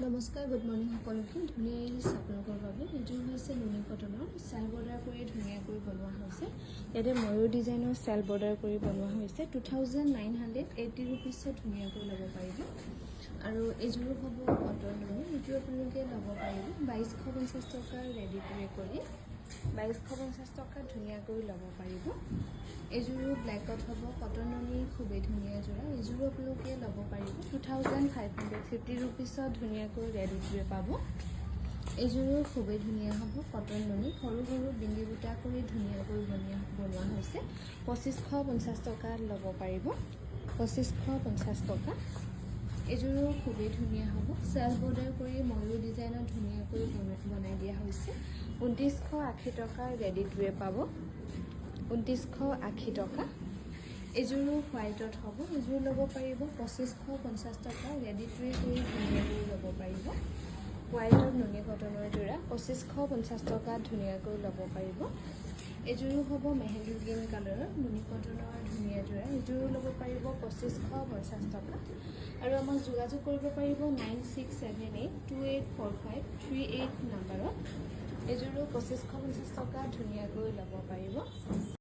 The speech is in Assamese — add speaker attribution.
Speaker 1: নমস্কাৰ গুড মৰ্নিং সকলোকে ধুনীয়া আহিছে আপোনালোকৰ বাবে এইযোৰ হৈছে নুনি কটনৰ চেল বৰ্ডাৰ কৰি ধুনীয়াকৈ বনোৱা হৈছে ইয়াতে ময়ূৰ ডিজাইনৰ চেল বৰ্ডাৰ কৰি বনোৱা হৈছে 2980 ৰুপিছত ধুনীয়াকৈ ল'ব পাৰিব আৰু এইযোৰ হ'ব কটন নুনি এইটো আপোনালোকে ল'ব পাৰিব 2250 টকা ৰেডি কৰি 2250 টকা ধুনীয়াকৈ ল'ব পাৰিব এইযোৰো ব্লেকত হ'ব কটন নুনি খুবেই ধুনীয়া যোৰা এইযোৰো আপোনালোকে ল'ব পাৰিব 2550 ৰুপিছত ধুনীয়াকৈ ৰেডি পাব এইযোৰো খুবেই ধুনীয়া হ'ব কটন নুনি সৰু সৰু বিন্দি বুটা কৰি ধুনীয়াকৈ বনোৱা হৈছে 2550 টকা ল'ব পাৰিব 2550 টকা এইযোৰো খুবেই ধুনীয়া হ'ব চেল বৰ্ডাৰ কৰি ময়ূৰ ডিজাইনত ধুনীয়াকৈ বনাই দিয়া হৈছে 2980 টকা ৰেডি পাব 2980 টকা এইযোৰো হোৱাইটত হ'ব এইযোৰ ল'ব পাৰিব 2550 টকা ৰেডি কৰি ধুনীয়াকৈ ল'ব পাৰিব হোৱাইটত নুনি কটনৰ যোৰা 2550 টকা ধুনীয়াকৈ ল'ব পাৰিব এইযোৰো হ'ব মেহেন্দি গ্ৰীণ কালাৰৰ নুনি কটনৰ ধুনীয়া যোৰা এইযোৰো ল'ব পাৰিব 2550 টকা আৰু আমাক যোগাযোগ কৰিব পাৰিব 9678284538 নম্বৰত এইযোৰো 2550 টকা ধুনীয়াকৈ ল'ব পাৰিব